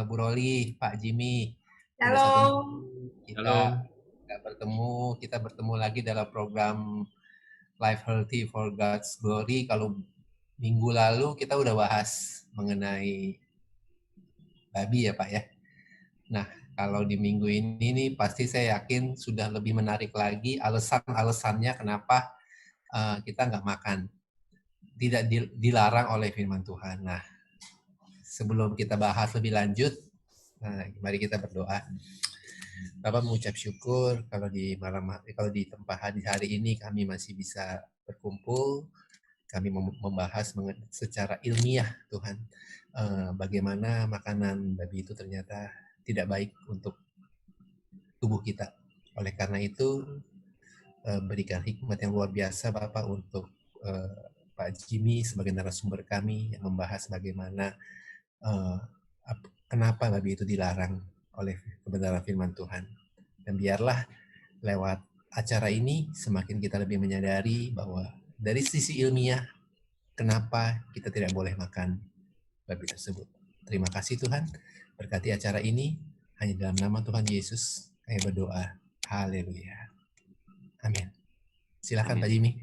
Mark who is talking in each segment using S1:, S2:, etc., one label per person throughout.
S1: Bu Roli, Pak Jimmy. Udah satu
S2: Shalom.
S1: minggu kita
S3: Shalom.
S1: nggak bertemu, kita bertemu lagi dalam program Life Healthy for God's Glory. Kalau minggu lalu kita udah bahas mengenai babi ya Pak ya. Nah, kalau di minggu ini nih pasti saya yakin sudah lebih menarik lagi alasan-alasannya kenapa kita nggak makan. Tidak dilarang oleh firman Tuhan. Nah, sebelum kita bahas lebih lanjut, mari kita berdoa. Bapak mengucap syukur kalau di tempat hari ini kami masih bisa berkumpul, kami membahas secara ilmiah Tuhan bagaimana makanan babi itu ternyata tidak baik untuk tubuh kita. Oleh karena itu berikan hikmat yang luar biasa Bapak untuk Pak Jimmy sebagai narasumber kami yang membahas bagaimana kenapa babi itu dilarang oleh kebenaran firman Tuhan. Dan biarlah lewat acara ini semakin kita lebih menyadari bahwa dari sisi ilmiah kenapa kita tidak boleh makan babi tersebut. Terima kasih Tuhan, berkati acara ini hanya dalam nama Tuhan Yesus kami berdoa. Haleluya. Amin. Silakan Pak Jimmy.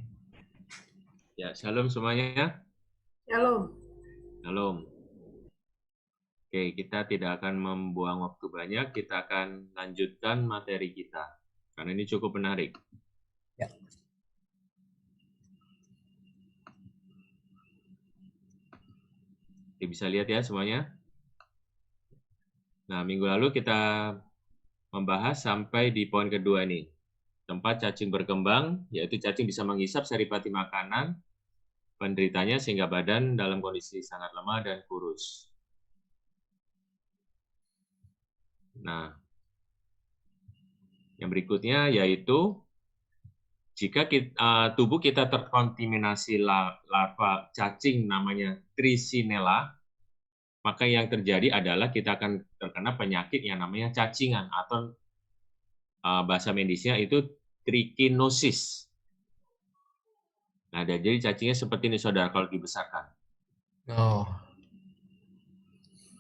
S3: Ya, shalom semuanya.
S2: Shalom.
S3: Shalom. Oke, kita tidak akan membuang waktu banyak, kita akan lanjutkan materi kita. Karena ini cukup menarik.
S1: Ya.
S3: Oke, bisa lihat ya semuanya. Nah, minggu lalu kita membahas sampai di poin kedua nih. Tempat cacing berkembang, yaitu cacing bisa menghisap saripati makanan penderitanya sehingga badan dalam kondisi sangat lemah dan kurus. Nah, yang berikutnya yaitu jika tubuh kita terkontaminasi larva cacing namanya Trichinella, maka yang terjadi adalah kita akan terkena penyakit yang namanya cacingan atau bahasa medisnya itu trichinosis. Nah, jadi cacingnya seperti ini saudara kalau dibesarkan.
S1: Oh.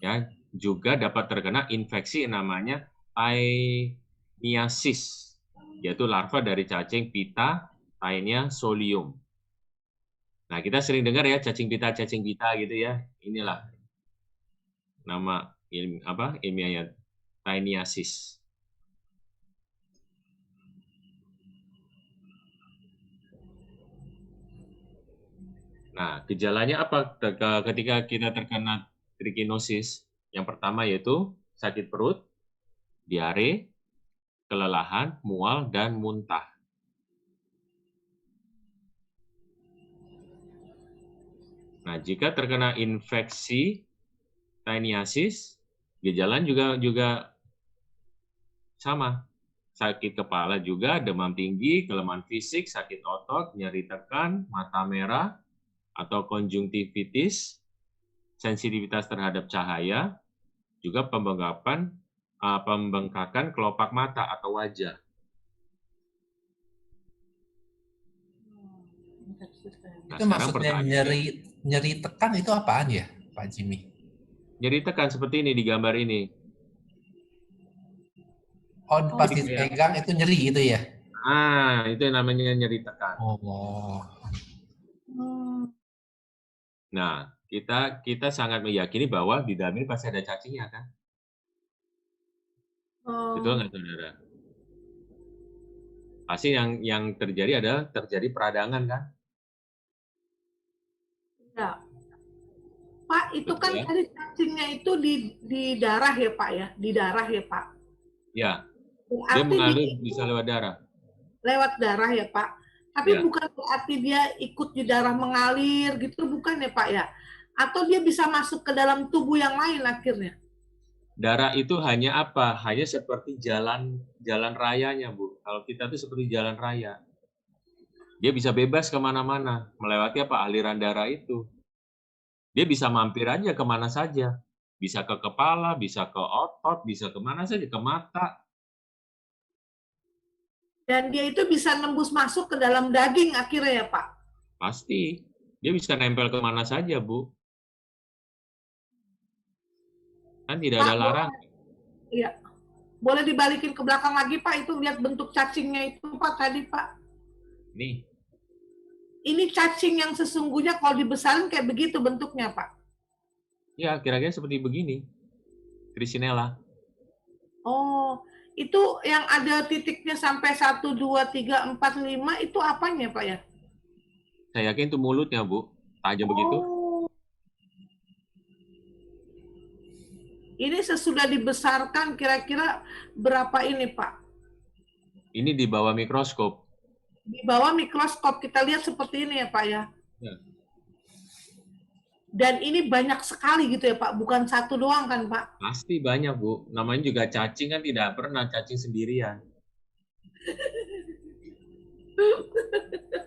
S3: Ya, juga dapat terkena infeksi namanya Taeniasis, yaitu larva dari cacing pita Taenia solium. Nah, kita sering dengar ya cacing pita gitu ya. Inilah nama ilmiahnya Taeniasis. Nah, gejalanya apa ketika kita terkena trichinosis? Yang pertama yaitu sakit perut, diare, kelelahan, mual, dan muntah. Nah, jika terkena infeksi Taeniasis, gejala juga sama. Sakit kepala juga, demam tinggi, kelemahan fisik, sakit otot, nyeri tekan, mata merah, atau konjungtivitis, sensitivitas terhadap cahaya, juga pembengkakan kelopak mata atau wajah.
S1: Nah, itu maksudnya nyeri tekan itu apaan ya, Pak Jimmy?
S3: Nyeri tekan seperti ini di gambar ini.
S1: Oh, pas dipegang itu nyeri gitu ya?
S3: Ah, itu yang namanya nyeri tekan.
S1: Oh.
S3: Nah, kita sangat meyakini bahwa di dalam ini pasti ada cacingnya kan? Betul nggak saudara? Pasti yang terjadi adalah terjadi peradangan kan?
S2: Ya. Pak, itu betul, kan ya? Tadi cacingnya itu di darah ya Pak ya? Di darah ya Pak?
S3: Ya, dia mengalir bisa lewat darah.
S2: Lewat darah ya Pak? Tapi ya, bukan berarti dia ikut di darah mengalir gitu, bukan ya Pak ya? Atau dia bisa masuk ke dalam tubuh yang lain akhirnya?
S3: Darah itu hanya apa? Hanya seperti jalan rayanya, Bu. Kalau kita tuh seperti jalan raya. Dia bisa bebas kemana-mana, melewati apa? Aliran darah itu. Dia bisa mampir aja kemana saja. Bisa ke kepala, bisa ke otot, bisa kemana saja, ke mata.
S2: Dan dia itu bisa nembus masuk ke dalam daging akhirnya ya Pak? Pasti.
S3: Dia bisa nempel kemana saja, Bu. Kan tidak ada larangan.
S2: Iya. Boleh dibalikin ke belakang lagi, Pak, itu lihat bentuk cacingnya itu, Pak, tadi, Pak.
S3: Nih,
S2: Ini cacing yang sesungguhnya kalau dibesarin kayak begitu bentuknya, Pak.
S3: ya kira-kira seperti begini. Trisinella.
S2: Oh, itu yang ada titiknya sampai 1, 2, 3, 4, 5 itu apanya, Pak ya?
S3: Saya yakin itu mulutnya, Bu. Tajam begitu.
S2: Ini sesudah dibesarkan kira-kira berapa ini, Pak?
S3: Ini di bawah mikroskop.
S2: Di bawah mikroskop kita lihat seperti ini ya, Pak ya?
S3: Ya.
S2: Dan ini banyak sekali gitu ya, Pak? Bukan satu doang kan, Pak?
S3: Pasti banyak, Bu. Namanya juga cacing kan tidak pernah cacing sendirian.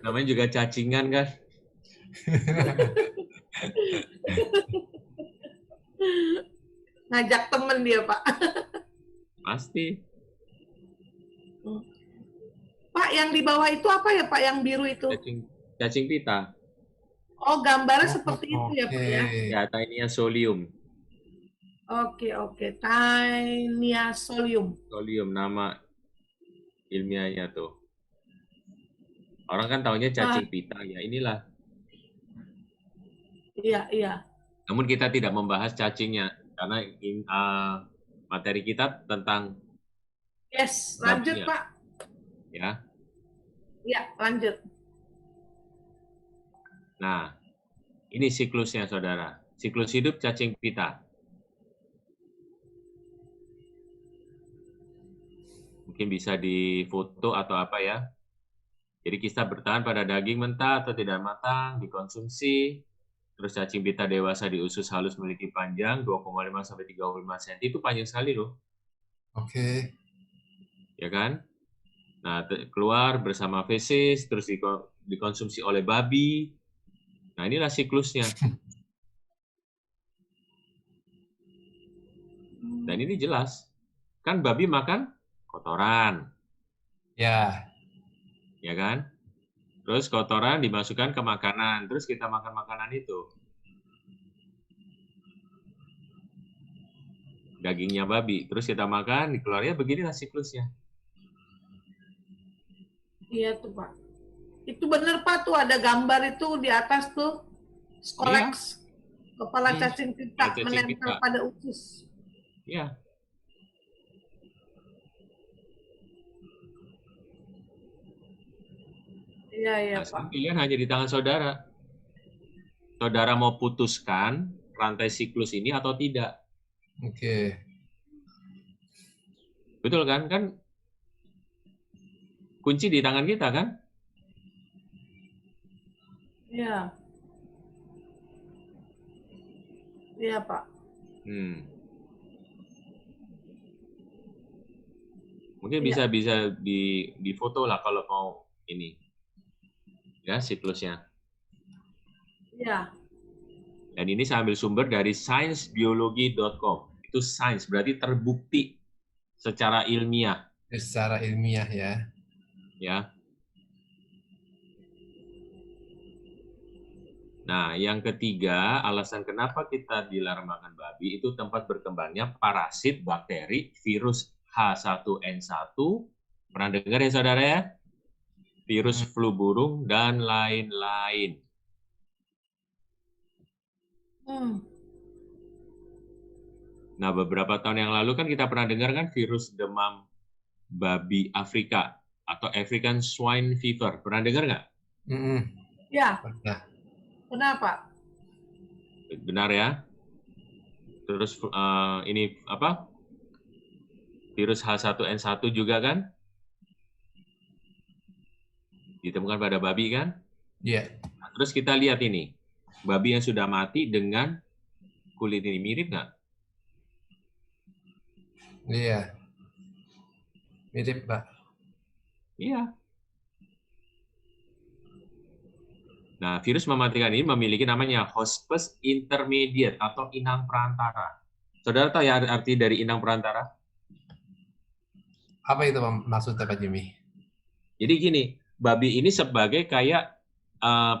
S3: Namanya juga cacingan kan.
S2: Ngajak temen dia, Pak.
S3: Pasti.
S2: Pak, yang di bawah itu apa ya, Pak? Yang biru itu?
S3: Cacing pita.
S2: Oh, gambarnya seperti itu ya, Pak ya?
S3: Ya, Taeniasolium.
S2: Oke. Taeniasolium.
S3: Solium nama ilmiahnya tuh. Orang kan taunya cacing pita. Ya, inilah.
S2: Iya.
S3: Namun kita tidak membahas cacingnya. Karena materi kita tentang...
S2: Yes, lanjut, Pak.
S3: Ya.
S2: Ya, lanjut.
S3: Nah, ini siklusnya, saudara. Siklus hidup cacing pita. Mungkin bisa difoto atau apa ya. Jadi kita bertahan pada daging mentah atau tidak matang, dikonsumsi. Terus cacing pita dewasa di usus halus memiliki panjang 2,5 sampai 35 cm. Itu panjang sekali loh.
S1: Oke.
S3: Ya kan? Nah, keluar bersama fesis, terus dikonsumsi oleh babi. Nah, inilah siklusnya. Dan ini jelas. Kan babi makan kotoran.
S1: Ya.
S3: Ya kan? Terus kotoran dimasukkan ke makanan. Terus kita makan makanan itu. Dagingnya babi. Terus kita makan, dikeluarnya beginilah siklusnya.
S2: Iya tuh, Pak. Itu bener, Pak, tuh ada gambar itu di atas tuh. Scolex. Kepala cacing pita menempel pada usus.
S3: Iya.
S2: Iya,
S3: Pak.
S2: Pak.
S3: Pilihan hanya di tangan saudara. Saudara mau putuskan rantai siklus ini atau tidak.
S1: Oke.
S3: Betul kan? Kan kunci di tangan kita kan?
S2: Iya. Iya, Pak.
S3: Mungkin bisa di foto lah kalau mau ini. Ya, siklusnya.
S2: Iya.
S3: Dan ini saya ambil sumber dari sciencebiology.com. Itu science, berarti terbukti secara ilmiah.
S1: Secara ilmiah ya.
S3: Ya. Nah, yang ketiga, alasan kenapa kita dilarang makan babi itu tempat berkembangnya parasit, bakteri, virus H1N1. Pernah dengar ya, saudara ya? Virus flu burung, dan lain-lain. Nah, beberapa tahun yang lalu kan kita pernah dengar kan virus demam babi Afrika atau African Swine Fever. Pernah dengar nggak?
S2: Ya.
S1: Pernah.
S2: Kenapa?
S3: Benar ya. Terus ini apa? Virus H1N1 juga kan? Ditemukan pada babi kan?
S1: Iya.
S3: Nah, terus kita lihat ini. Babi yang sudah mati dengan kulit ini mirip nggak?
S1: Iya. Mirip, Pak.
S3: Iya. Nah, virus mematikan ini memiliki namanya hospes intermediate atau inang perantara. Saudara tahu ya arti dari inang perantara?
S1: Apa itu maksudnya, Pak Jimmy?
S3: Jadi gini, babi ini sebagai kayak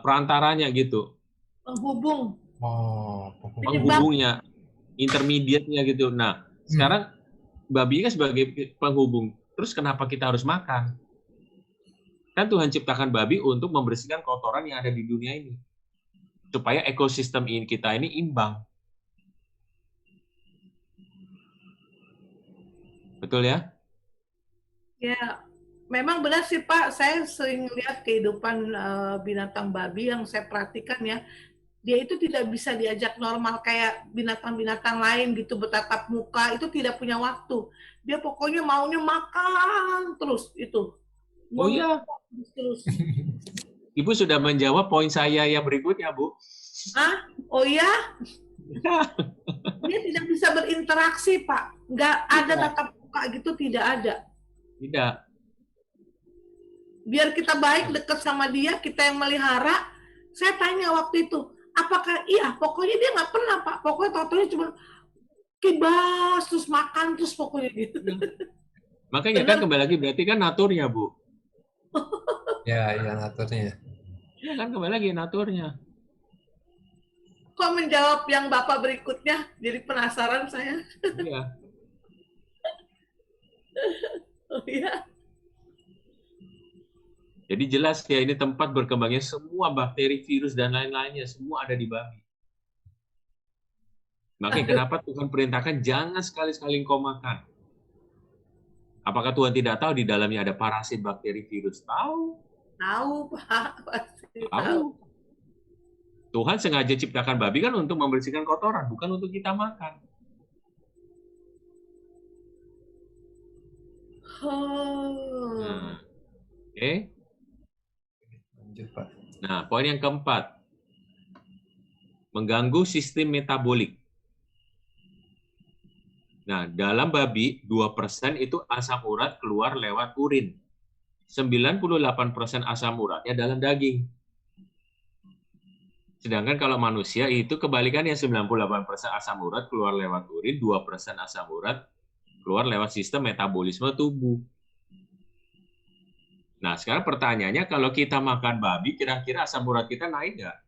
S3: perantaranya gitu.
S2: Penghubung.
S3: Penghubungnya. intermediate-nya gitu. Nah, sekarang babi kan sebagai penghubung. Terus kenapa kita harus makan? Kan Tuhan ciptakan babi untuk membersihkan kotoran yang ada di dunia ini. Supaya ekosistem kita ini imbang. Betul ya?
S2: Ya, memang benar sih Pak. Saya sering lihat kehidupan binatang babi yang saya perhatikan ya. Dia itu tidak bisa diajak normal kayak binatang-binatang lain gitu bertatap muka, itu tidak punya waktu. Dia pokoknya maunya makan terus itu.
S3: Oh iya,
S2: Terus.
S3: Ibu sudah menjawab poin saya yang berikutnya, Bu.
S2: Ah, oh ya? Dia tidak bisa berinteraksi, Pak. Nggak ada tatap muka gitu, tidak ada.
S3: Tidak.
S2: Biar kita baik dekat sama dia, kita yang melihara. Saya tanya waktu itu, apakah iya? Pokoknya dia nggak pernah, Pak. Pokoknya totalnya cuma kibas, terus makan, terus pokoknya gitu.
S3: Makanya kan kembali lagi berarti kan naturnya, Bu.
S1: Ya, naturnya.
S3: Ya kan kembali lagi naturnya.
S2: Kok menjawab yang Bapak berikutnya? Jadi penasaran saya.
S3: Iya.
S2: Oh iya.
S3: Jadi jelas ya ini tempat berkembangnya semua bakteri, virus, dan lain-lainnya. Semua ada di babi. Makanya kenapa Tuhan perintahkan jangan sekali-sekali engkau makan. Apakah Tuhan tidak tahu di dalamnya ada parasit, bakteri, virus? Tahu.
S2: Tahu, Pak. Pasti
S3: Tahu. Tuhan sengaja ciptakan babi kan untuk membersihkan kotoran, bukan untuk kita makan. Nah, oke.
S1: Lanjut, Pak.
S3: Nah, poin yang keempat. Mengganggu sistem metabolik. Nah, dalam babi, 2% itu asam urat keluar lewat urin. 98% asam uratnya dalam daging. Sedangkan kalau manusia itu kebalikannya, 98% asam urat keluar lewat urin, 2% asam urat keluar lewat sistem metabolisme tubuh. Nah, sekarang pertanyaannya, kalau kita makan babi, kira-kira asam urat kita naik nggak?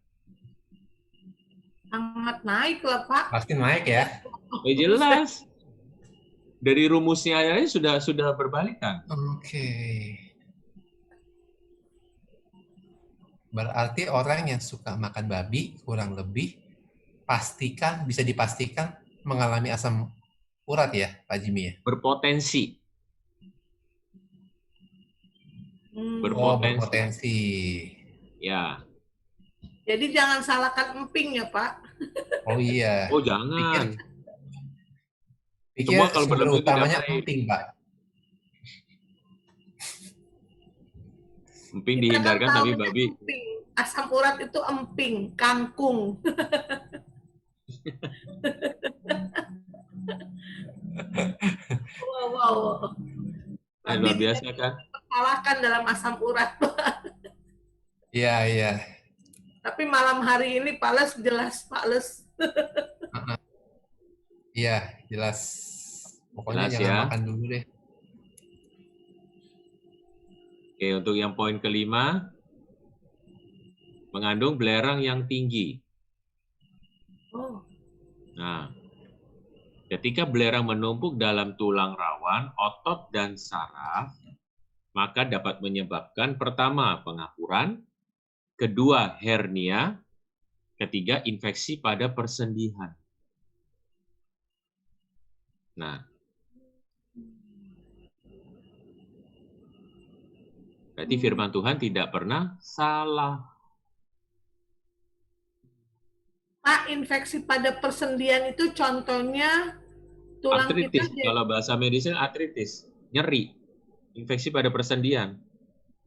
S2: Sangat naik lah, Pak.
S1: Pasti naik ya.
S3: Jelas. Dari rumusnya aja sudah berbalikan.
S1: Oke. Berarti orang yang suka makan babi kurang lebih bisa dipastikan mengalami asam urat ya, Pak Jimmy ya?
S3: Berpotensi.
S1: Berpotensi.
S3: Ya.
S2: Jadi jangan salahkan emping ya, Pak.
S1: Oh iya.
S3: Oh jangan.
S1: Pikir
S3: Semua kalau
S1: sumber
S3: berlebih
S1: utamanya
S3: tidak baik.
S1: emping, Pak.
S3: Emping dihindarkan tapi babi.
S2: Emping. Asam urat itu emping, kangkung. Wow.
S3: Luar biasa kan?
S2: Kalahkan dalam asam urat.
S1: Iya.
S2: Tapi malam hari ini Pak Les jelas, Pak Les.
S1: Iya, jelas. Pokoknya
S3: jelas,
S1: jangan
S3: ya.
S1: makan dulu deh.
S3: Oke, untuk yang poin kelima, mengandung belerang yang tinggi. Nah, ketika belerang menumpuk dalam tulang rawan, otot, dan saraf, maka dapat menyebabkan pertama, pengapuran, kedua, hernia, ketiga, infeksi pada persendian. Nah, berarti firman Tuhan tidak pernah salah.
S2: Pak, infeksi pada persendian itu contohnya tulang
S3: artritis.
S2: kita.
S3: Kalau bahasa medisnya artritis, nyeri, infeksi pada persendian,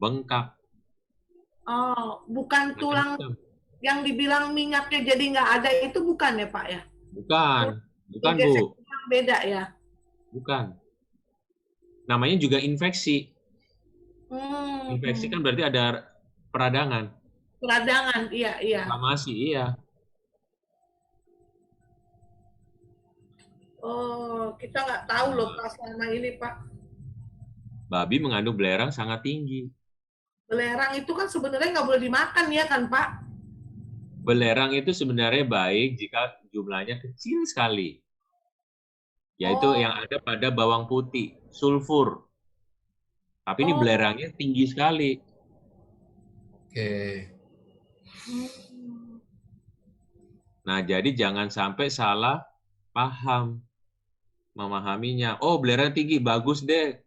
S3: bengkak.
S2: Oh, bukan tulang yang dibilang minyaknya jadi nggak ada itu bukan ya Pak ya?
S3: Bukan Bu.
S2: Beda ya?
S3: Bukan. Namanya juga infeksi. Infeksi kan berarti ada peradangan.
S2: Peradangan, iya.
S3: Inflamasi, iya.
S2: Oh, kita nggak tahu loh Pak selama ini Pak.
S3: Babi mengandung belerang sangat tinggi.
S2: Belerang itu kan sebenarnya nggak boleh dimakan ya kan Pak?
S3: Belerang itu sebenarnya baik jika jumlahnya kecil sekali. yaitu
S2: Oh,
S3: yang ada pada bawang putih, sulfur. Tapi ini
S2: oh.
S3: belerangnya tinggi sekali.
S1: Oke.
S2: Hmm.
S3: Nah, jadi jangan sampai salah paham memahaminya. Oh, belerang tinggi, bagus deh.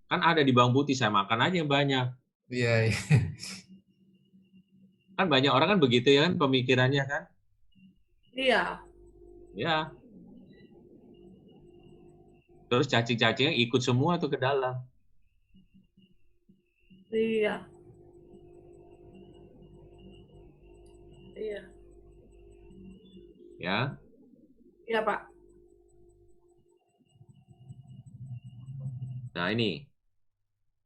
S3: Kan ada di bawang putih, saya makan aja yang banyak.
S1: Iya, iya.
S3: Kan banyak orang kan begitu ya kan pemikirannya kan.
S2: Iya,
S3: Ya, terus cacing-cacingnya ikut semua tuh ke dalam.
S2: iya, iya,
S3: Ya,
S2: iya Pak.
S3: nah ini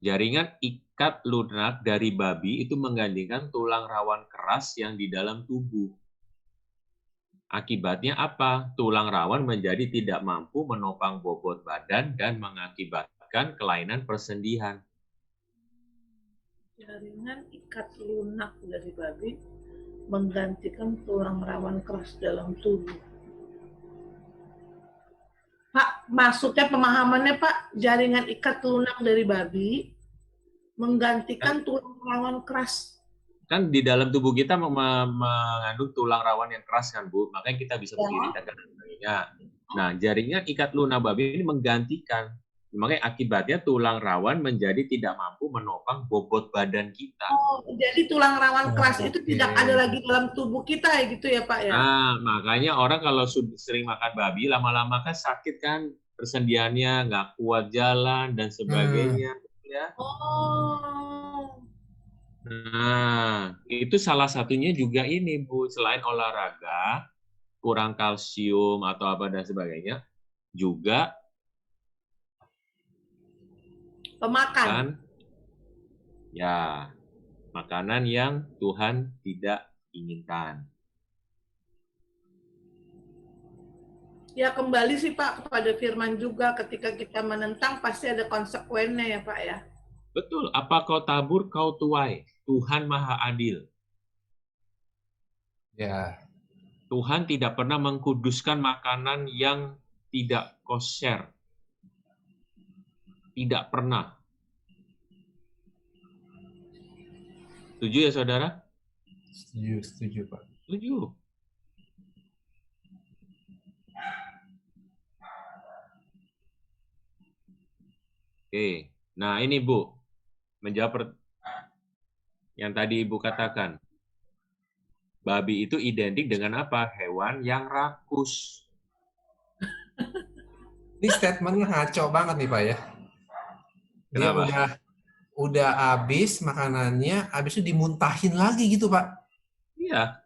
S3: jaringan ikat lunak dari babi itu menggantikan tulang rawan keras yang di dalam tubuh. Akibatnya apa? Tulang rawan menjadi tidak mampu menopang bobot badan dan mengakibatkan kelainan persendian.
S2: Jaringan ikat lunak dari babi menggantikan tulang rawan keras dalam tubuh. Pak, maksudnya pemahamannya Pak, jaringan ikat lunak dari babi menggantikan tulang rawan keras.
S3: Kan di dalam tubuh kita mengandung tulang rawan yang keras kan Bu, makanya kita bisa berdiri
S2: Ya.
S3: tegak dan sebagainya. Nah, jaringan ikat lunak babi ini menggantikan, makanya akibatnya tulang rawan menjadi tidak mampu menopang bobot badan kita.
S2: Oh, jadi tulang rawan keras itu
S1: Oke.
S2: tidak ada lagi dalam tubuh kita ya gitu ya Pak ya?
S3: Nah, makanya orang kalau sering makan babi, lama-lama kan sakit kan, persendiannya nggak kuat jalan dan sebagainya. Ya.
S2: Oh,
S3: Nah, itu salah satunya juga ini Bu, selain olahraga, kurang kalsium atau apa dan sebagainya, juga
S2: pemakan.
S3: kan ya makanan yang Tuhan tidak inginkan.
S2: Ya kembali sih Pak kepada firman juga ketika kita menentang pasti ada konsekuensinya ya Pak ya.
S3: Betul, apa kau tabur kau tuai. Tuhan Maha Adil.
S1: Ya.
S3: Tuhan tidak pernah mengkuduskan makanan yang tidak kosher. Tidak pernah. Setuju ya saudara?
S1: Setuju, Pak.
S3: Setuju. Oke, nah ini Bu, menjawab yang tadi Ibu katakan. Babi itu identik dengan apa? Hewan yang rakus.
S1: Ini statementnya ngaco banget nih, Pak ya. Dia
S3: Kenapa?
S1: udah habis makanannya, habis itu dimuntahin lagi gitu, Pak.
S3: Iya,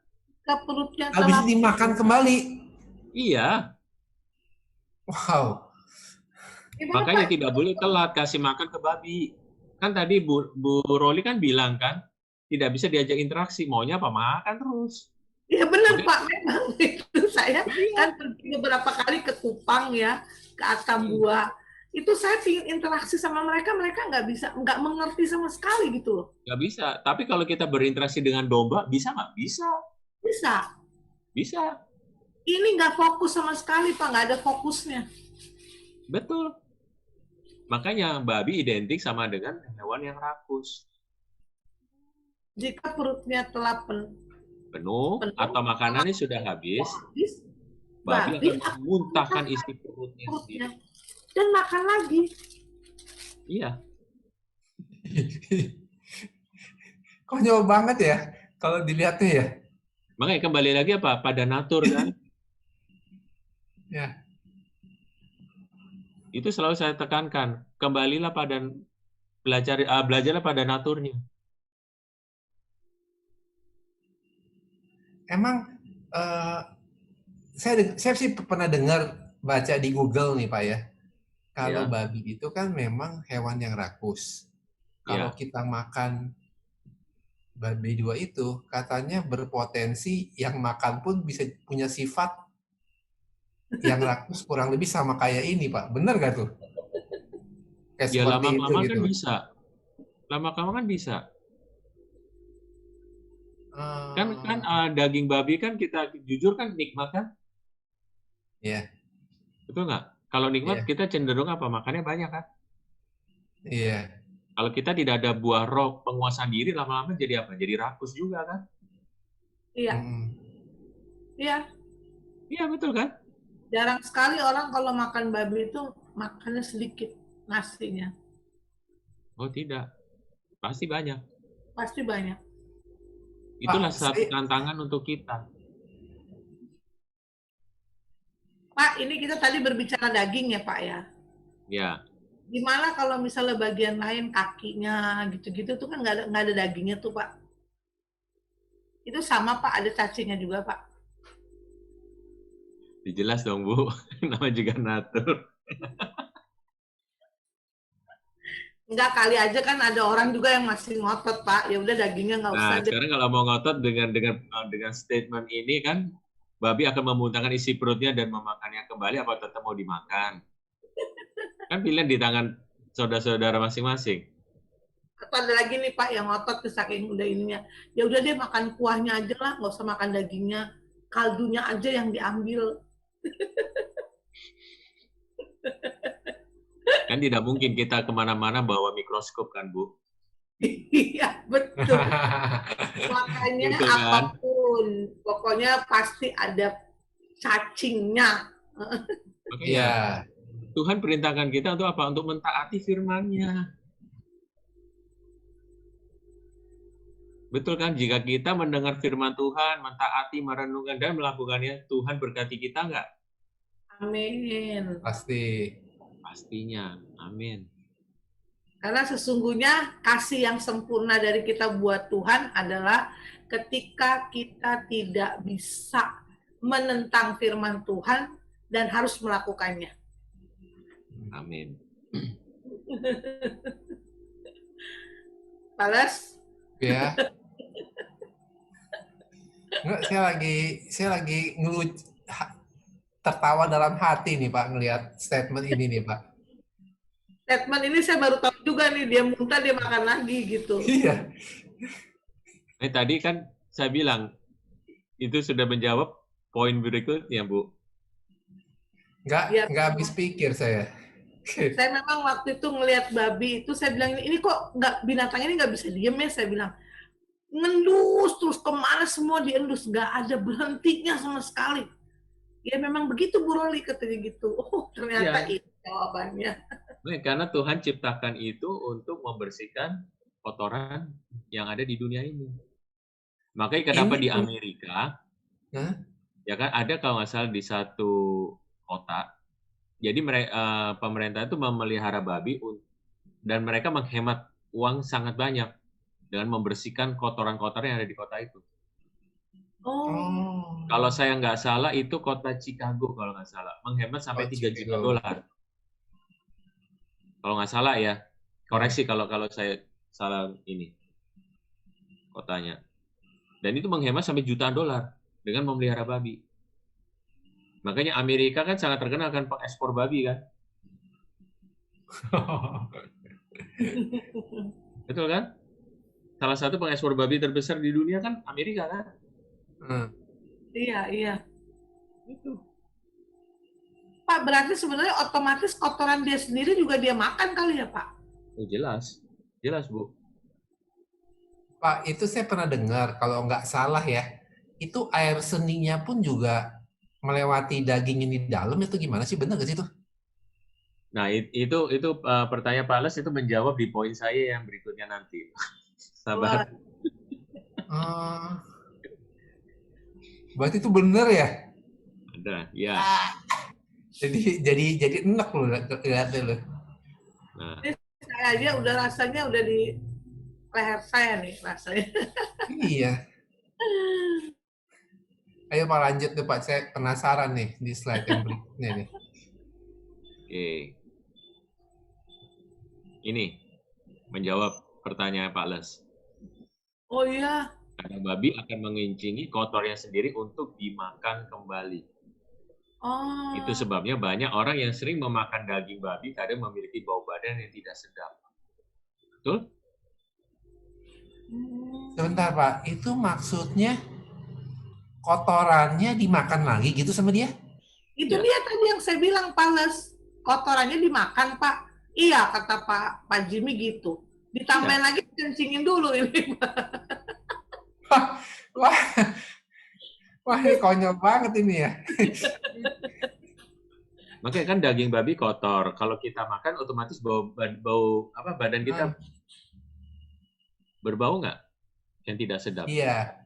S2: Ketika perutnya
S1: Habis
S2: telah
S1: itu dimakan kembali.
S3: iya.
S1: Wow.
S2: gimana
S3: Makanya
S2: Pak?
S3: tidak boleh telat kasih makan ke babi. Kan tadi Bu Roli kan bilang kan, tidak bisa diajak interaksi, maunya apa makan terus.
S2: Ya benar
S3: Makanya,
S2: Pak, memang itu saya
S3: iya.
S2: kan pergi beberapa kali ke Kupang ya, ke Atambua. Itu saya ingin interaksi sama mereka, mereka nggak bisa, nggak mengerti sama sekali gitu loh.
S3: Nggak bisa. Tapi kalau kita berinteraksi dengan domba, bisa nggak? Bisa.
S2: Bisa.
S3: Bisa.
S2: Ini nggak fokus sama sekali Pak, nggak ada fokusnya.
S3: Betul. Makanya babi identik sama dengan hewan yang rakus.
S2: Jika perutnya telah
S3: Penuh atau makanannya sudah habis, babi
S2: babi
S3: akan memuntahkan isi perutnya
S2: perutnya
S3: sendiri.
S2: dan makan lagi.
S3: Iya.
S1: Konyol banget ya kalau dilihatnya ya.
S3: Makanya kembali lagi apa? Pada natur kan?
S1: Ya.
S3: Itu selalu saya tekankan. Kembalilah pada belajarlah pada naturnya.
S1: Emang saya sih pernah dengar baca di Google nih Pak ya. Kalau
S3: Ya.
S1: babi itu kan memang hewan yang rakus. Kalau
S3: Ya.
S1: kita makan babi dua itu, katanya berpotensi yang makan pun bisa punya sifat yang rakus kurang lebih sama kayak ini Pak. Bener gak tuh? Kayak
S3: Ya
S1: seperti itu
S3: lama-kelamaan kan
S1: gitu.
S3: bisa. Lama-kelamaan kan bisa. Kan daging babi kan kita jujur kan nikmat kan?
S1: Ya.
S3: Betul nggak? Kalau nikmat
S1: Iya.
S3: kita cenderung apa? Makannya banyak kan?
S1: Iya.
S3: Kalau kita tidak ada buah roh penguasaan diri, lama-lama jadi apa? Jadi rakus juga kan?
S2: Iya,
S1: Mm-mm.
S2: iya.
S3: Iya betul kan?
S2: Jarang sekali orang kalau makan babi itu makannya sedikit nasinya.
S3: Oh tidak, pasti banyak.
S2: Pasti banyak.
S3: Itulah
S1: Pak,
S3: satu
S1: saya,
S3: tantangan untuk kita.
S2: Pak, ini kita tadi berbicara daging ya Pak ya.
S3: Ya,
S2: Gimana kalau misalnya bagian lain kakinya gitu-gitu tuh kan nggak ada dagingnya tuh Pak. Itu sama Pak, ada cacingnya juga Pak.
S3: dijelas dong Bu. Nama juga natur.
S2: Enggak, kali aja kan ada orang juga yang masih ngotot Pak. Ya udah dagingnya nggak usah
S3: Nah,
S2: deh.
S3: sekarang kalau mau ngotot dengan statement ini kan, babi akan memuntahkan isi perutnya dan memakannya kembali, apa tetap mau dimakan? Kan pilihan di tangan saudara-saudara masing-masing.
S2: Atau ada lagi nih Pak yang ngotot tuh saking udah ininya. Ya udah dia makan kuahnya aja lah, nggak usah makan dagingnya. Kaldunya aja yang diambil.
S3: Kan tidak mungkin kita kemana-mana bawa mikroskop kan Bu?
S2: Iya, betul. Makanya
S3: Betul kan?
S2: apapun, pokoknya pasti ada cacingnya.
S3: Makanya
S1: Iya.
S3: Tuhan perintahkan kita untuk apa? Untuk mentaati firman-Nya. Betul kan? Jika kita mendengar firman Tuhan, mentaati, merenungkan, dan melakukannya, Tuhan berkati kita nggak?
S2: Amin.
S1: Pasti.
S3: Pastinya. Amin.
S2: Karena sesungguhnya kasih yang sempurna dari kita buat Tuhan adalah ketika kita tidak bisa menentang firman Tuhan dan harus melakukannya.
S3: Amin.
S2: Balas?
S1: Ya. Enggak, saya lagi tertawa dalam hati nih Pak ngelihat statement ini nih Pak.
S2: Statement ini saya baru tahu juga nih, dia muntah dia makan lagi gitu.
S1: Iya.
S3: Tadi kan saya bilang, itu sudah menjawab poin berikutnya, Bu.
S1: Nggak habis pikir saya.
S2: Saya memang waktu itu ngelihat babi itu, saya bilang, ini kok binatang ini nggak bisa diem ya, saya bilang. Ngendus terus kemana semua diendus, nggak ada berhentinya sama sekali. Ya memang begitu Bu Roli katanya gitu. Oh ternyata
S3: Ya.
S2: itu jawabannya.
S3: Karena Tuhan ciptakan itu untuk membersihkan kotoran yang ada di dunia ini. Makanya kenapa di Amerika, ya kan ada kalau nggak salah di satu kota, jadi pemerintah itu memelihara babi dan mereka menghemat uang sangat banyak dengan membersihkan kotoran-kotoran yang ada di kota itu.
S2: Oh.
S3: Kalau saya nggak salah itu kota Chicago kalau nggak salah, menghemat sampai $3 juta. Kalau nggak salah ya, koreksi kalau saya salah ini kotanya. Dan itu menghemat sampai jutaan dolar dengan memelihara babi. Makanya Amerika kan sangat terkenal kan pengekspor babi kan. Betul kan? Salah satu pengekspor babi terbesar di dunia kan Amerika kan?
S2: Iya. Itu. Pak, berarti sebenarnya otomatis kotoran dia sendiri juga dia makan kali ya Pak?
S3: Oh, jelas Bu.
S1: Pak, itu saya pernah dengar, kalau nggak salah ya, itu air seninya pun juga melewati daging ini di dalam, itu gimana sih? Benar nggak sih itu?
S3: Nah, itu pertanyaan Pak Les itu menjawab di poin saya yang berikutnya nanti. Sabar.
S1: Berarti itu benar ya?
S3: Ada, ya.
S1: Jadi enak loh lihatnya loh.
S3: Nah.
S2: Saya aja udah rasanya udah di leher saya nih rasanya.
S1: Iya. Ayo Pak lanjut tuh Pak, saya penasaran nih di slide yang berikutnya nih.
S3: Oke. Ini menjawab pertanyaan Pak Les.
S2: Oh iya.
S3: Karena babi akan mengincingi kotornya sendiri untuk dimakan kembali.
S2: Oh.
S3: Itu sebabnya banyak orang yang sering memakan daging babi kadang memiliki bau badan yang tidak sedap. Betul?
S1: Sebentar Pak, itu maksudnya kotorannya dimakan lagi gitu sama dia?
S2: Itu dia tadi yang saya bilang, Pak Les. kotorannya dimakan, Pak. Iya, kata Pak Jimmy gitu. Ditambahin lagi, kencingin dulu ini.
S1: Wah, wah, ini konyol banget ini ya.
S3: Makanya kan daging babi kotor. Kalau kita makan otomatis bau apa badan kita berbau nggak? Yang tidak sedap.
S1: Iya.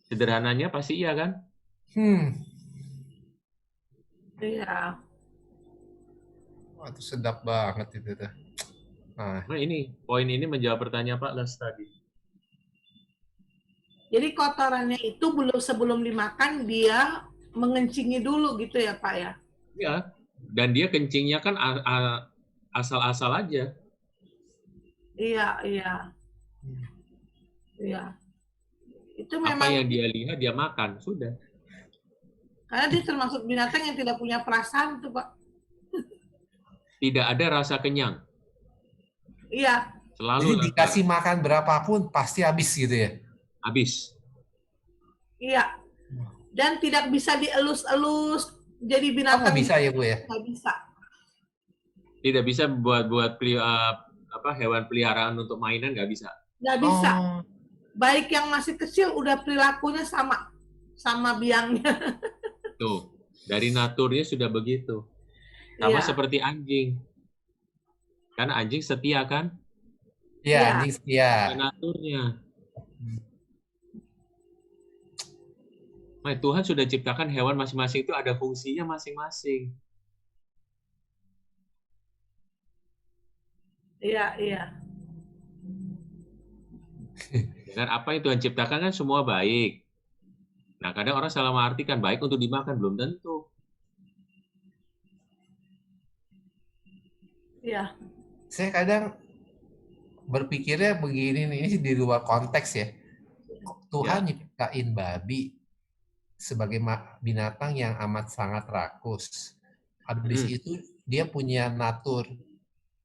S3: Sederhananya pasti iya kan?
S2: Iya.
S1: Wah, itu sedap banget itu tuh.
S3: Nah, poin ini menjawab pertanyaan Pak Les tadi.
S2: Jadi kotorannya itu sebelum dimakan dia mengencingi dulu gitu ya, Pak ya?
S3: Iya. Dan dia kencingnya kan asal-asal aja.
S2: Iya, iya. Iya. Itu
S3: Apa
S2: memang
S3: yang dia lihat dia makan, sudah.
S2: karena dia termasuk binatang yang tidak punya perasaan tuh, Pak.
S3: Tidak ada rasa kenyang.
S2: Iya.
S3: Selalu
S1: Jadi dikasih makan berapapun pasti habis gitu ya?
S3: habis.
S2: Iya. Dan tidak bisa dielus-elus jadi
S1: Oh,
S2: binatang.
S1: nggak bisa ya, Bu ya?
S2: Nggak bisa.
S3: Tidak bisa buat hewan peliharaan untuk mainan, nggak bisa.
S2: Nggak bisa.
S1: Oh.
S2: Baik yang masih kecil udah perilakunya sama biangnya.
S3: Tuh, dari naturnya sudah begitu. Sama
S2: Iya.
S3: seperti anjing. Karena anjing setia kan?
S1: Iya,
S2: Iya.
S1: anjing setia.
S3: Naturnya. Nah, Tuhan sudah ciptakan hewan masing-masing itu ada fungsinya masing-masing.
S2: Iya, iya.
S3: Dengan apa yang Tuhan ciptakan kan semua baik. Nah, kadang orang salah mengartikan baik untuk dimakan, belum tentu.
S2: Iya.
S1: Saya kadang berpikirnya begini nih, ini di luar konteks ya. Tuhan nyiptain babi sebagai binatang yang amat sangat rakus. Habis itu dia punya natur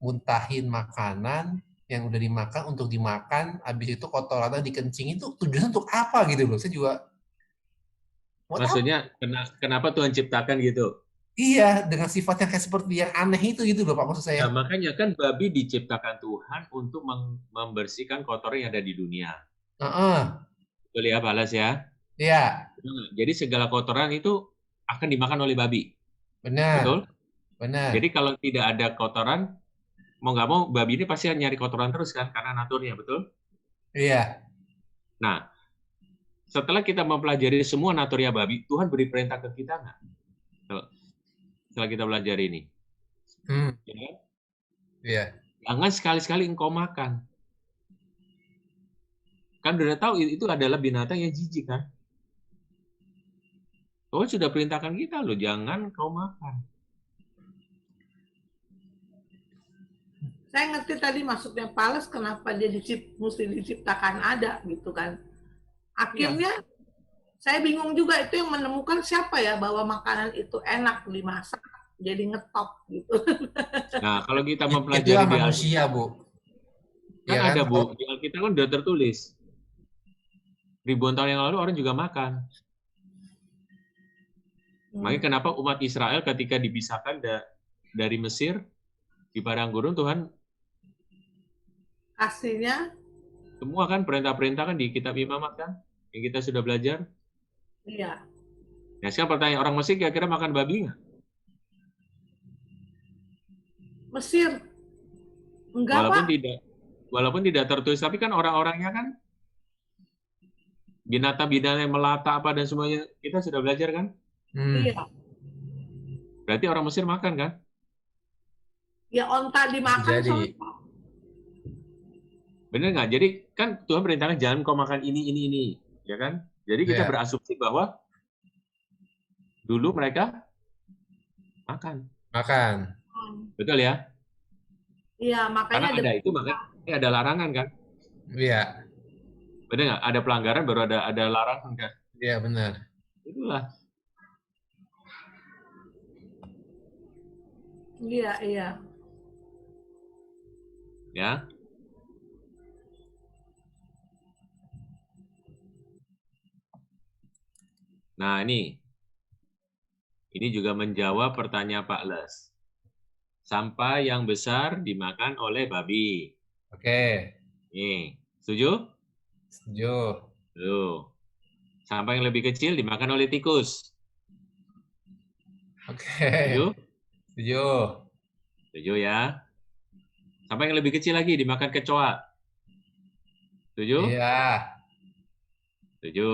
S1: muntahin makanan yang udah dimakan untuk dimakan, habis itu kotorannya dikencing itu tujuannya untuk apa gitu loh. Saya juga
S3: maksudnya kenapa Tuhan ciptakan gitu?
S1: Iya, dengan sifat yang kayak seperti yang aneh itu gitu loh Pak maksud saya.
S3: Ya, makanya kan babi diciptakan Tuhan untuk membersihkan kotoran yang ada di dunia. Betul ya, Balas ya?
S1: Iya.
S3: Jadi segala kotoran itu akan dimakan oleh babi.
S1: Benar.
S3: Betul?
S1: Benar.
S3: Jadi kalau tidak ada kotoran, mau nggak mau babi ini pasti nyari kotoran terus kan, karena naturnya, betul?
S1: Iya.
S3: Nah, setelah kita mempelajari semua naturnya babi, Tuhan beri perintah ke kita nggak? Setelah kita belajar ini. Ya?
S1: Iya.
S3: Jangan sekali-sekali engkau makan. Kan udah tahu itu adalah binatang yang jijik kan? Tuhan sudah perintahkan kita loh, jangan kau makan.
S2: Saya ngerti tadi maksudnya Pales kenapa dia mesti diciptakan ada gitu kan. Akhirnya saya bingung juga itu yang menemukan siapa ya bahwa makanan itu enak dimasak jadi ngetop gitu.
S3: Nah, kalau kita mempelajari
S1: itulah
S3: di
S1: manusia,
S3: Alkitab,
S1: Bu.
S3: kan
S1: Ya
S3: ada
S1: kan?
S3: Bu, di Alkitab kan udah tertulis. Ribuan tahun yang lalu orang juga makan. Makanya kenapa umat Israel ketika dipisahkan dari Mesir di padang gurun, Tuhan
S2: aslinya
S3: semua kan perintah-perintah kan di kitab Imamat kan yang kita sudah belajar.
S2: Iya.
S3: Nah, sekarang pertanyaan, orang Mesir kira-kira makan babi nggak?
S2: Mesir enggak, Pak.
S3: Walaupun tidak tertulis, tapi kan orang-orangnya kan binatang-binatang yang melata apa dan semuanya kita sudah belajar kan?
S2: Iya.
S3: Berarti orang Mesir makan kan?
S2: Ya onta dimakan soalnya.
S3: Bener nggak? Jadi kan Tuhan perintahkan jangan kau makan ini, ya kan? Jadi kita berasumsi bahwa dulu mereka makan. Betul ya?
S2: Iya, makanya
S3: karena ada itu, makanya ada larangan kan?
S1: Iya.
S3: Bener nggak? Ada pelanggaran baru ada larangan kan?
S1: Iya, benar.
S3: Itulah.
S2: Iya, iya.
S3: Ya. Nah, ini Ini juga menjawab pertanyaan Pak Les. Sampah yang besar dimakan oleh babi.
S1: Oke,
S3: Nih, setuju?
S1: setuju.
S3: Tuh. Sampah yang lebih kecil dimakan oleh tikus.
S1: Oke,
S3: Setuju?
S1: setuju.
S3: Setuju ya. Sampah yang lebih kecil lagi dimakan kecoa. Setuju?
S1: Iya.
S3: Setuju.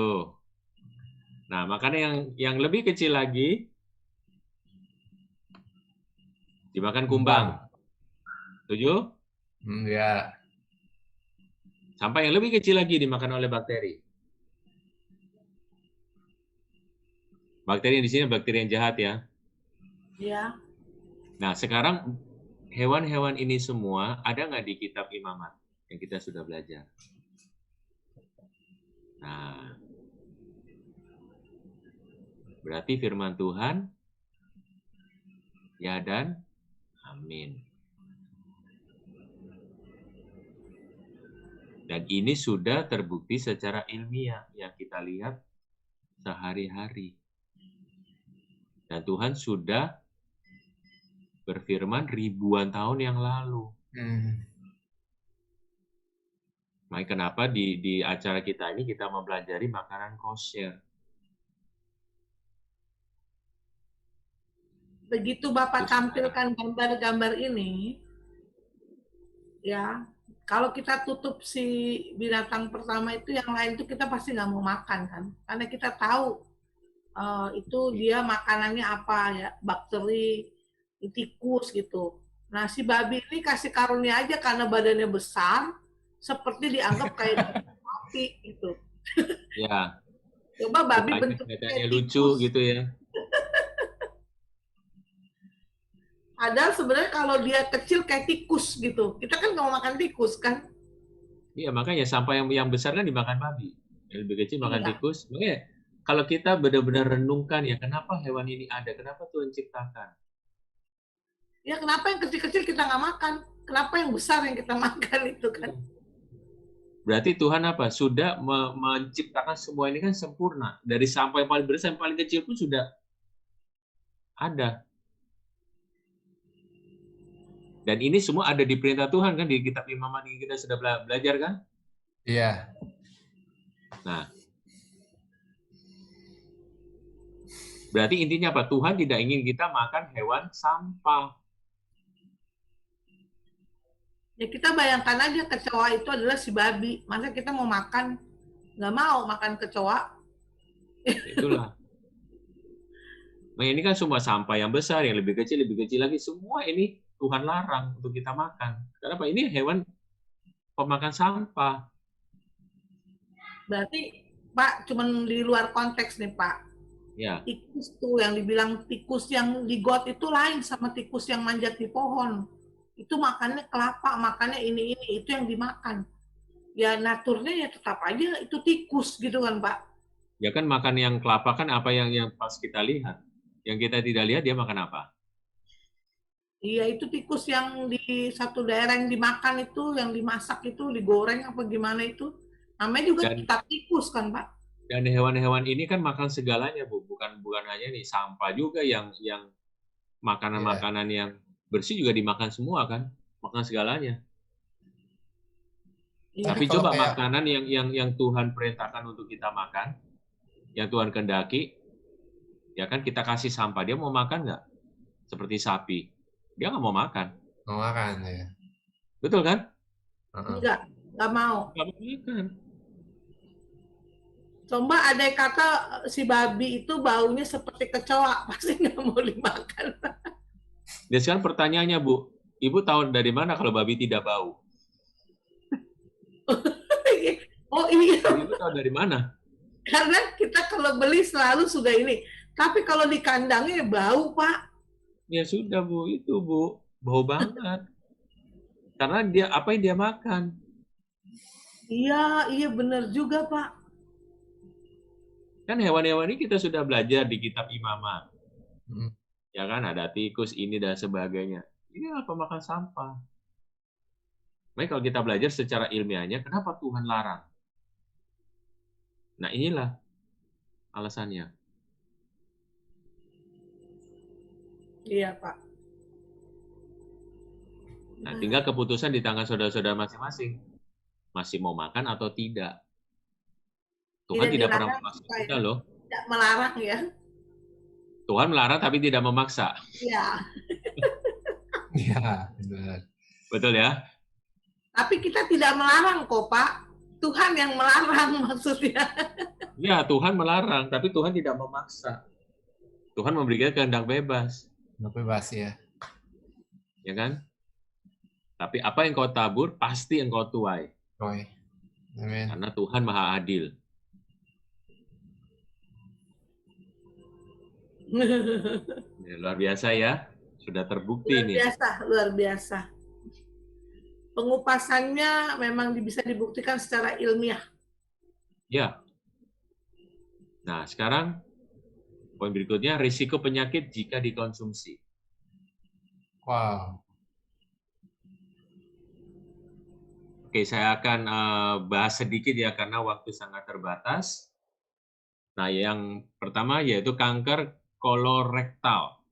S3: Nah, makanan yang lebih kecil lagi dimakan kumbang. Setuju?
S1: Ya.
S3: Sampah yang lebih kecil lagi dimakan oleh bakteri. Bakteri yang di sini bakteri yang jahat ya.
S2: Ya.
S3: Nah, sekarang hewan-hewan ini semua ada nggak di kitab Imamat yang kita sudah belajar? Nah, berarti firman Tuhan, ya dan amin. Dan ini sudah terbukti secara ilmiah yang kita lihat sehari-hari. Dan Tuhan sudah berfirman ribuan tahun yang lalu. Makanya kenapa di acara kita ini kita mempelajari makanan kosher.
S2: Begitu Bapak tampilkan gambar-gambar ini, ya, kalau kita tutup si binatang pertama itu, yang lain itu kita pasti nggak mau makan kan, karena kita tahu itu dia makanannya apa ya, bakteri, tikus gitu. Nah si babi ini kasih karunia aja karena badannya besar, seperti dianggap kayak sapi gitu.
S3: Ya.
S2: Coba babi bentuknya
S3: Kelihatannya
S2: kayak
S3: lucu
S2: tikus.
S3: gitu ya.
S2: Padahal sebenarnya kalau dia kecil kayak tikus gitu. Kita kan nggak mau makan tikus kan?
S3: Iya, makanya sampah yang besar kan dimakan babi. Yang lebih kecil makan
S2: Iya.
S3: tikus. Makanya kalau kita benar-benar renungkan ya, kenapa hewan ini ada? Kenapa Tuhan ciptakan?
S2: Ya kenapa yang kecil-kecil kita nggak makan? Kenapa yang besar yang kita makan itu kan?
S3: Berarti Tuhan apa? Sudah menciptakan semua ini kan sempurna. Dari sampah yang paling besar yang paling kecil pun sudah ada. Dan ini semua ada di perintah Tuhan kan, di kitab Imamat yang kita sudah belajar kan?
S1: Iya.
S3: Nah, berarti intinya apa? Tuhan tidak ingin kita makan hewan sampah.
S2: Ya kita bayangkan aja kecoa itu adalah si babi. Masa kita mau makan? Nggak mau makan kecoa.
S3: Itulah. Nah, ini kan semua sampah yang besar, yang lebih kecil lagi. Semua ini Tuhan larang untuk kita makan. Kenapa? Ini hewan pemakan sampah.
S2: Berarti Pak, cuman di luar konteks nih Pak.
S3: Ya.
S2: Tikus tuh yang dibilang tikus yang di got itu lain sama tikus yang manjat di pohon. Itu makannya kelapa, makannya ini, itu yang dimakan. Ya naturnya ya tetap aja itu tikus gitu kan Pak.
S3: Ya kan makan yang kelapa kan apa yang pas kita lihat. Yang kita tidak lihat dia makan apa?
S2: Iya itu tikus yang di satu daerah yang dimakan itu, yang dimasak itu, digoreng apa gimana itu. Namanya juga kita tikus kan Pak.
S3: Dan hewan-hewan ini kan makan segalanya Bu, bukan hanya nih sampah juga yang makanan-makanan yang bersih juga dimakan semua kan, makan segalanya.
S2: Iya.
S3: Tapi coba makanan yang Tuhan perintahkan untuk kita makan, yang Tuhan kehendaki, ya kan kita kasih sampah, dia mau makan nggak? Seperti sapi, dia nggak mau makan.
S1: Mau makan ya.
S3: Betul kan?
S2: Nggak mau.
S3: Nggak mau makan.
S2: Coba ada kata si babi itu baunya seperti kecoa, pasti nggak mau dimakan.
S3: Dan sekarang pertanyaannya Bu, Ibu tahu dari mana kalau babi tidak bau?
S2: Oh iya.
S3: Ibu tahu dari mana?
S2: Karena kita kalau beli selalu sudah ini. Tapi kalau di kandangnya bau Pak.
S3: Ya sudah Bu, itu Bu, bau banget. Karena dia apa yang dia makan.
S2: Iya benar juga Pak.
S3: Kan hewan-hewan ini kita sudah belajar di kitab Imamat. Ya kan, ada tikus ini dan sebagainya. Ini apa makan sampah. Makanya kalau kita belajar secara ilmiahnya, kenapa Tuhan larang? Nah inilah alasannya.
S2: Iya, Pak.
S3: Nah, tinggal keputusan di tangan saudara-saudara masing-masing. Masih mau makan atau tidak. Tuhan tidak pernah
S2: dilarang,
S3: memaksa
S2: Pak,
S3: kita
S2: ya.
S3: loh.
S2: Tidak melarang ya.
S3: Tuhan melarang tapi tidak memaksa.
S2: Iya.
S1: Iya, benar.
S3: Betul ya?
S2: Tapi kita tidak melarang kok, Pak. Tuhan yang melarang maksudnya.
S3: Ya, Tuhan melarang, tapi Tuhan tidak memaksa. Tuhan memberikan kehendak bebas.
S1: Bebas ya.
S3: Ya kan? Tapi apa yang kau tabur, pasti engkau tuai.
S1: Roy. Amin.
S3: Karena Tuhan Maha Adil. Ya, luar biasa ya. Sudah terbukti
S2: Luar
S3: nih.
S2: biasa, luar biasa. Pengupasannya memang bisa dibuktikan secara ilmiah.
S3: Ya. Nah, sekarang poin berikutnya, risiko penyakit jika dikonsumsi.
S1: Wow.
S3: Oke, saya akan bahas sedikit ya karena waktu sangat terbatas. Nah, yang pertama yaitu kanker kolorektal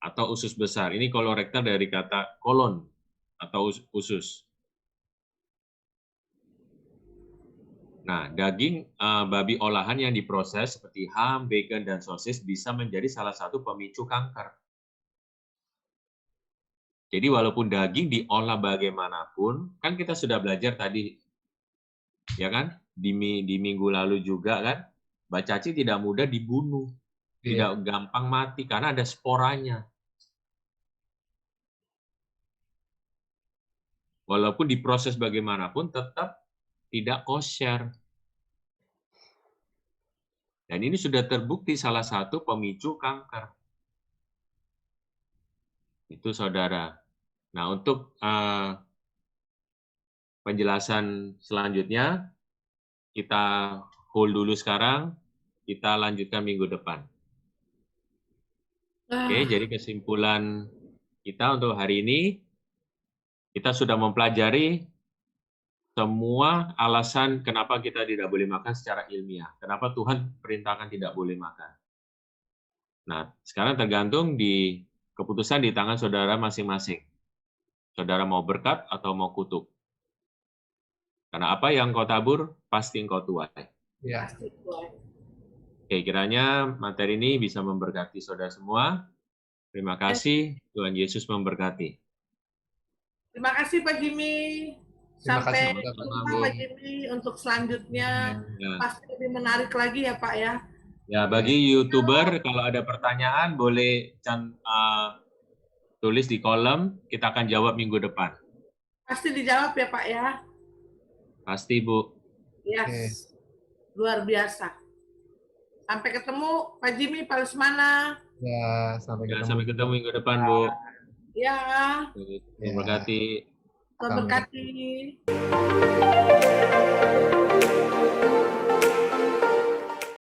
S3: atau usus besar. Ini kolorektal dari kata kolon atau usus. Nah, daging babi olahan yang diproses seperti ham, bacon, dan sosis bisa menjadi salah satu pemicu kanker. Jadi walaupun daging diolah bagaimanapun, kan kita sudah belajar tadi, ya kan? Di minggu lalu juga kan, Mbak Caci tidak mudah dibunuh, tidak gampang mati karena ada sporanya. Walaupun diproses bagaimanapun tetap tidak kosher. Dan ini sudah terbukti salah satu pemicu kanker. Itu saudara. Nah, untuk penjelasan selanjutnya, kita hold dulu sekarang, kita lanjutkan minggu depan. Oke, jadi kesimpulan kita untuk hari ini, kita sudah mempelajari semua alasan kenapa kita tidak boleh makan secara ilmiah. Kenapa Tuhan perintahkan tidak boleh makan. Nah, sekarang tergantung di keputusan di tangan saudara masing-masing. Saudara mau berkat atau mau kutuk. Karena apa yang kau tabur, pasti engkau tuai.
S1: Ya.
S3: Oke, kiranya materi ini bisa memberkati saudara semua. Terima kasih, Tuhan Yesus memberkati.
S2: Terima kasih Pak Jimmy. Sampai jumpa Pak Jimmy untuk selanjutnya.
S3: Ya.
S2: Pasti lebih menarik lagi ya Pak ya.
S3: Ya, bagi YouTuber, kalau ada pertanyaan boleh tulis di kolom, kita akan jawab minggu depan.
S2: Pasti dijawab ya Pak ya.
S3: Pasti, Bu.
S2: Yes. Luar biasa. Sampai ketemu Pak Jimmy, Pak Lesmana.
S1: Ya, sampai ketemu
S3: minggu depan, Bu.
S2: Ya.
S3: Terima kasih.
S2: Terima kasih.